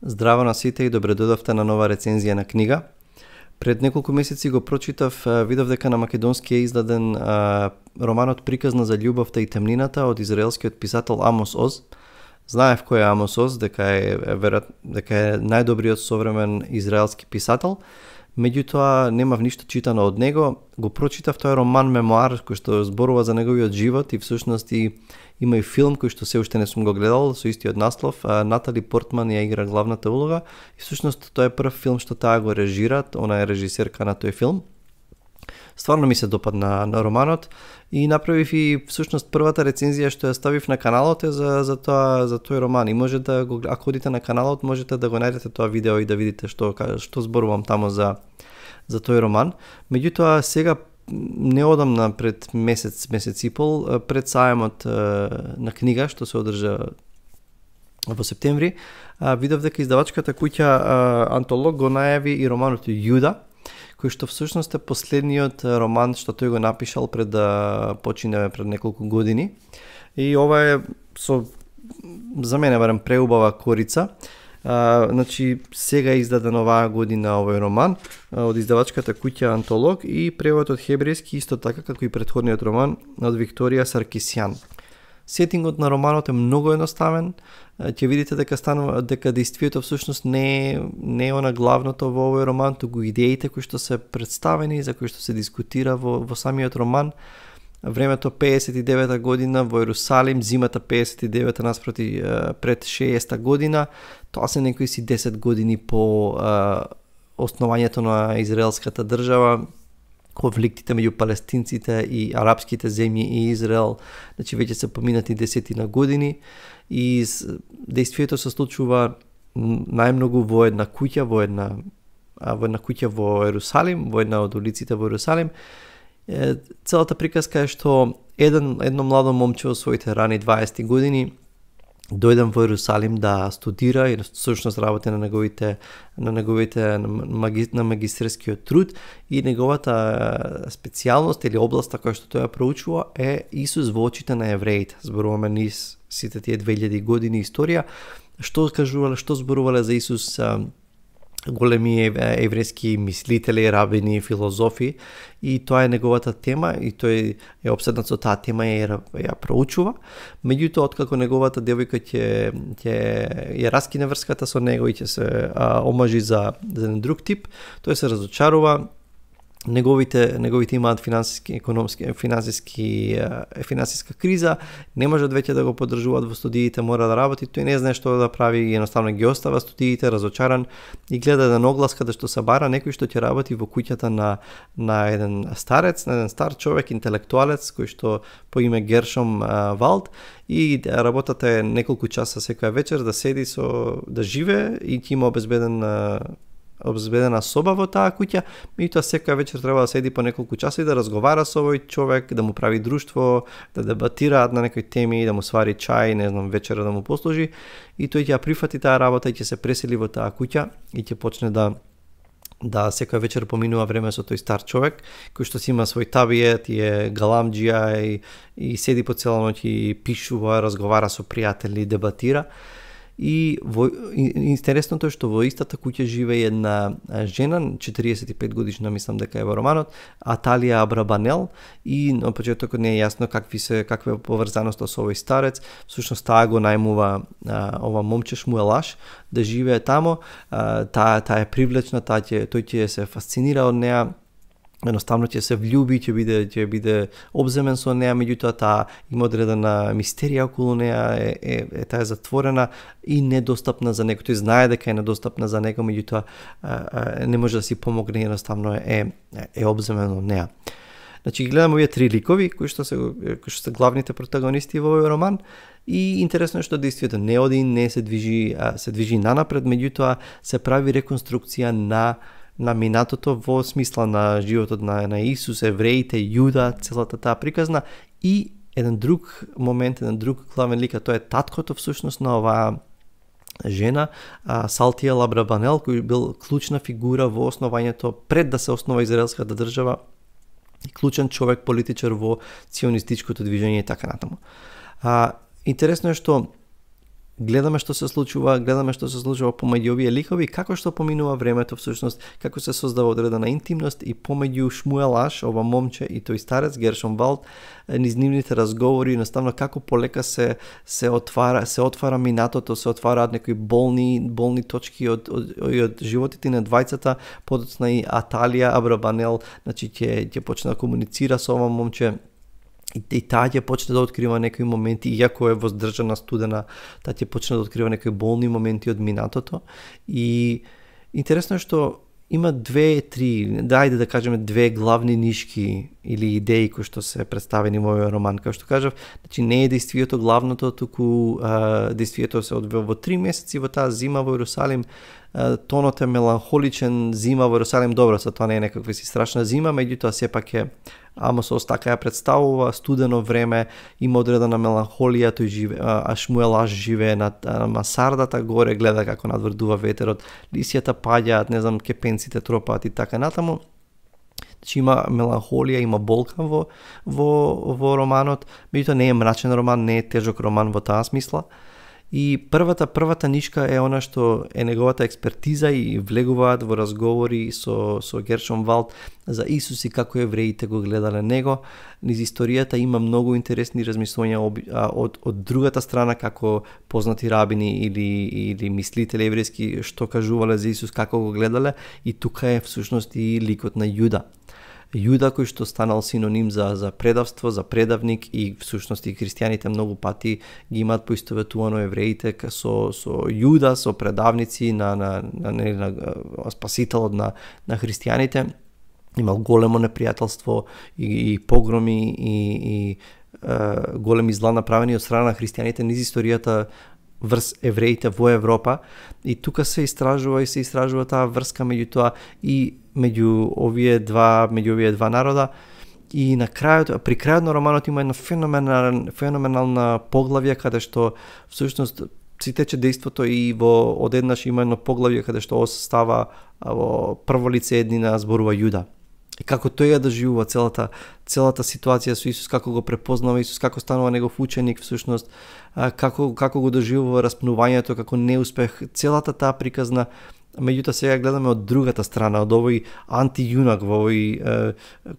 Здраво на сите и добре дојдовте на нова рецензија на книга. Пред неколку месеци го прочитав, видов дека на македонски е издаден романот Приказна за љубовта и темнината од израелскиот писател Амос Оз. Знаев кој е Амос Оз, дека е најдобриот современ израелски писател. Меѓутоа немав ништо читано од него. Го прочитав тој роман мемоар кој што зборува за неговиот живот и всушност има и филм кој што се уште не сум го гледал со истиот наслов. Натали Портман ја игра главната улога и всушност тоа е прв филм што таа го режира, она е режисерка на тој филм. Стварно ми се допадна на романот и направив и всушност првата рецензија што ја ставив на каналот е за тој роман. И може да го, ако одите на каналот, можете да го најдете тоа видео и да видите што зборувам таму за тој роман. Меѓутоа сега не одам пред месец и пол, пред сајмот на книга што се одржа во септември, видов дека издавачката куќа Антолог го најави и романот Јуда, кој што всушност е последниот роман што тој го напишал пред да почине пред неколку години. И ова е за мене барем преубава корица. Значи сега е издаден оваа година овој роман од издавачката куќа Антолог и превод од хебрејски исто така како и претходниот роман од Викторија Саркисјан. Сетингот на романот е многу едноставен. Ќе видите дека действието всушност не е она главното во овој роман, туку идеите кои што се представени, за кои што се дискутира во самиот роман. Времето 59 година во Ерусалим, зимата 59 наспроти пред 60 година, тоа се некои си 10 години по основањето на израелската држава, конфликтите меѓу палестинците и арапските земји и Израел, значи веќе се поминати десетина години и действието се случува најмногу во една куќа, во една куќа во Ерусалим, во една од улиците во Ерусалим. Целата приказка е што едно младо момче во своите рани 20 години дојден во Ерусалим да студира и всушност работи на магистерскиот труд и неговата специјалност или областа која што тој ја проучува е Исус во очите на евреите. Зборуваме низ сите тие 2000 години историја, што зборувале за Исус големи еврејски мислители, рабини, филозофи, и тоа е неговата тема и тој е обседнат со таа тема и ја проучува. Меѓутоа, откако неговата девојка ќе раскине врската со него и ќе се омажи за еден друг тип, тој се разочарува. Неговите имаат финансиска криза, не можат веќе да го поддржуваат во студиите, мора да работи, тој не знае што да прави и едноставно ги остава студиите разочаран и гледа еден оглас каде што се бара некој што ќе работи во куќата на еден старец, на еден стар човек, интелектуалец кој што по име Гершом Валд, и работата е неколку часа секоја вечер да седи да живее и ќе има обезбедена соба во таа куќа, и тоа секоја вечер треба да седи по неколку часа и да разговара со овој човек, да му прави друштво, да дебатираат на некои теми, да му свари чај, не знам, вечера да му послужи, и тој ќе прифати таа работа и ќе се пресели во таа куќа и ќе почне да секоја вечер поминува време со тој стар човек, кој што си има свој табиет, е галамџија и седи по цела ноќ и пишува, разговара со пријатели, дебатира. И интересното е што во истата куќа живее една жена, 45 годишна, мислам дека е во романот, Аталија Абрабанел, и на почетокот не е јасно каква е поврзаноста со овој старец. Всушност таа го најмува ова момче Шмуелаш да живее тамо, таа е привлечна, тој ќе се фасцинира од неа, едноставно ќе се влюби, ќе биде обземен со неа, меѓутоа таа има одредена мистерија околу неа, таа е затворена и недостапна за некој. Тој знае дека е недостапна за некој, меѓутоа не може да си помогне, едноставно е обземен од неа. Значи гледаме овие три ликови кои што се главните протагонисти во овој роман, и интересно е што действието не оди, не се движи нанапред, меѓутоа се прави реконструкција на минатото во смисла на животот на Исус, евреите, Јуда, целата таа приказна, и еден друг момент, еден друг главен лик, тоа е таткото всушност на оваа жена, Салтиел Абрабанел, кој бил клучна фигура во основањето пред да се основа израелската држава, клучен човек, политичар во ционистичкото движење и така натаму. Интересно е што гледаме што се случува помеѓу овие ликови, како што поминува времето всушност, како се создава одредена интимност и помеѓу Шмуел Аш, ова момче и тој старец Гершом Валд, низ нивните разговори, едноставно како полека се отвара минатото, се отвараат некои болни точки од животите на двајцата, подоцна и Аталија Абрабанел, значи ќе почне да комуницира со ова момче. И таа ќе почне да открива некои моменти, иако е воздржана, студена, таа ќе почне да открива некои болни моменти од минатото. И интересно е што има две главни нишки или идеи кои што се представени во овој роман. Како што кажав, значи не е действието главното, туку действието се одвива во 3 месеци во таа зима во Иерусалим. Тонот е меланхоличен, зима во Иерусалим, добро, со тоа не е некаква си страшна зима, меѓутоа сепак е Амос така ја представува, студено време, има одредена меланхолија, тој живее, Шмуел Аш живее на мансардата горе, гледа како надврдува ветерот, лисијата паѓаат, не знам, кепенците тропаат и така натаму. Значи има меланхолија, има болка во романот, меѓутоа не е мрачен роман, не е тежок роман во таа смисла. И првата нишка е она што е неговата експертиза и влегуваат во разговори со Гершом Валд за Исус и како евреите го гледале него. Низ историјата има многу интересни размислувања од другата страна, како познати рабини или мислители еврејски што кажувале за Исус, како го гледале, и тука е всушност и ликот на Јуда. Јуда кој што станал синоним за предавство, за предавник, и всушност и христијаните многу пати ги имаат поистоветувано евреите со Јуда, со предавници на спасителот на христијаните. Имал големо непријателство и погроми и големи зла направени од страна на христијаните низ историјата врз евреите во Европа, и тука се истражува таа врска меѓу тоа и меѓу овие два народа. И на крајот, при крајот на романот има една феноменална поглавја каде што всушност си тече дејството и одеднаш има едно поглавје каде што остава во прво лице еднина зборува Јуда. И како тој ја доживува целата ситуација со Исус, како го препознава Исус, како станува негов ученик всушност, како го доживува распнувањето, како неуспех, целата таа приказна. Меѓутоа сега гледаме од другата страна, од овој антијунак, во овој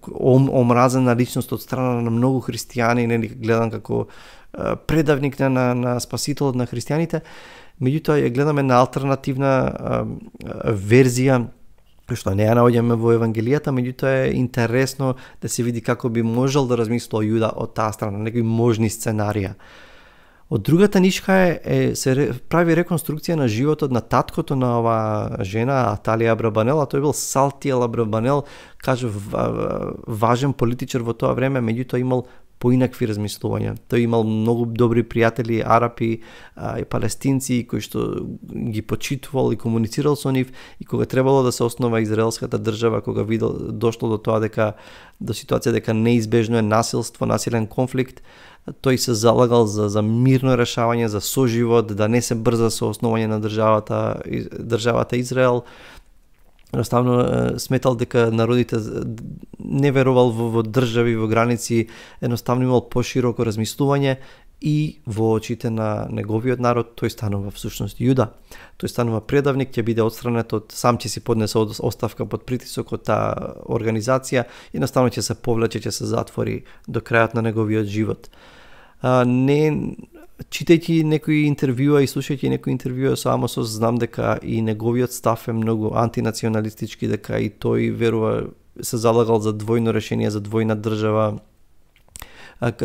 омразена личност од страна на многу христијани, нели гледан како предавник на спасителот на христијаните. Меѓутоа ја гледаме на алтернативна верзија, што не ја наоѓаме во Евангелијата, меѓутоа е интересно да се види како би можел да размислува Јуда од таа страна, некои можни сценарија. Од другата нишка се прави реконструкција на животот на таткото на оваа жена, Аталија Абрабанел, а тој бил Салтиел Абрабанел, кажа важен политичар во тоа време, меѓутоа имал поинакви размислувања. Тој имал многу добри пријатели, арапи и палестинци, кои што ги почитувал и комуницирал со нив, и кога требало да се основа израелската држава, кога дошло до тоа до ситуација дека неизбежно е насилен конфликт, тој се залагал за мирно решавање, за соживот, да не се брза со основање на државата Израел. Едноставно сметал дека народите не верувал во држави, во граници, едноставно имал пошироко размислување, и во очите на неговиот народ тој станува всушност Јуда. Тој станува предавник, ќе биде отстранет сам ќе си поднесе оставка под притисок од таа организација, едноставно ќе се повлече, ќе се затвори до крајот на неговиот живот. Читајќи некои интервјуа и слушајќи некои интервјуа со Амосос, знам дека и неговиот став е многу антинационалистички, дека и тој верува, се залагал за двојно решение, за двојна држава,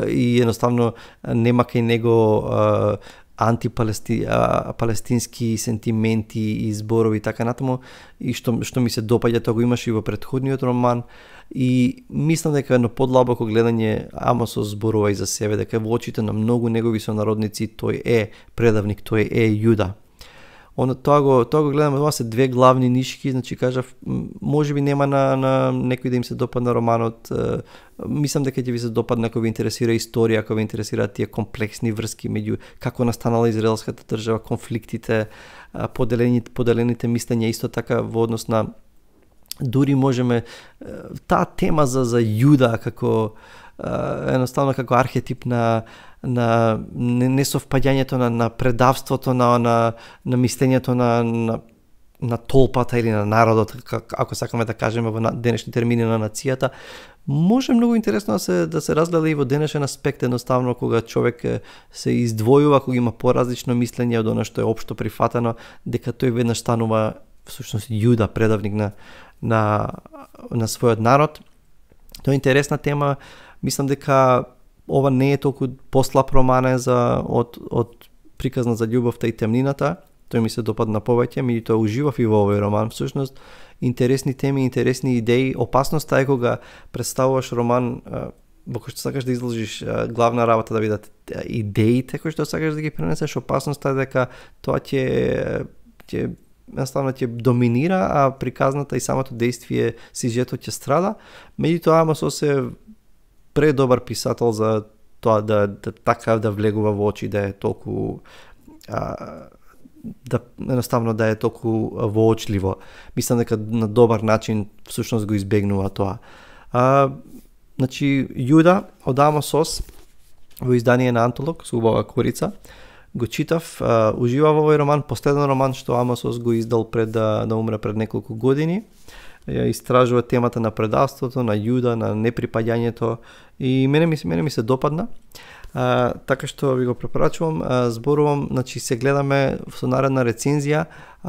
и едноставно нема кај него антипалестински сентименти и зборови така натаму, и што ми се допаѓа, тоа го имаше и во претходниот роман. И мислам дека едно подлабоко гледање Амосос зборува и за себе, дека во очите на многу негови сонародници тој е предавник, тој е Јуда. Тоа го гледаме, тоа се две главни нишки, значи кажав, можеби нема на некој да им се допадна романот. Мислам дека ќе ви се допадне ако ви интересира историја, ако ви интересираат тие комплексни врски меѓу како настанала израелската држава, конфликтите, поделените мислења, исто така во однос на дури можеме таа тема за Јуда како едноставно како архетип на несовпаѓањето на предавството, на мислењето на толпата или на народот, ако сакаме да кажеме во денешни термини на нацијата. Може многу интересно да се разгледа и во денешен аспект, едноставно кога човек се издвојува, кога има поразлично мислење од она што е општо прифатено, дека тој веднаш станува всушност јуда, предавник на својот народ. Тоа е интересна тема. Мислам дека ова не е толку послаб роман од Приказна за љубовта и темнината. Тој ми се допадна повеќе, меѓутоа уживав и во овој роман. Всушност, интересни теми, интересни идеи. Опасноста е кога представуваш роман во кој што сакаш да изложиш главна работа, да бидат идеите кои што сакаш да ги пренесеш. Опасноста е дека тоа ќе ќе доминира, а приказната и самото действие, сюжетот ќе страда. Меѓутоа Амос е предобар писател за тоа да така да влегува во очи, да е толку да едноставно да е толку воочливо. Мислам дека на добар начин всушност го избегнува тоа. Значи Јуда од Амос во издание на Антолог со убава корица. Го читав, уживав овој роман, последен роман што Амос го издал пред да умре пред неколку години. Истражува темата на предавството, на Јуда, на неприпаѓањето и мене ми се допадна. Така што ви го препорачувам, зборувам, значи се гледаме со наредна рецензија,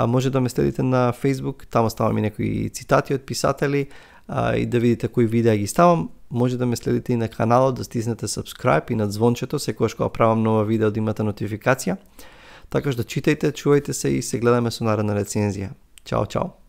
може да ме следите на Facebook, таму ставам и некои цитати од писатели и да видите кои видеа ги ставам. Може да ме следите и на каналот, да стиснете subscribe и на звончето, секогаш кога правам нова видео да имате нотификација. Така што читајте, чувајте се и се гледаме со наредна рецензија. Чао, чао!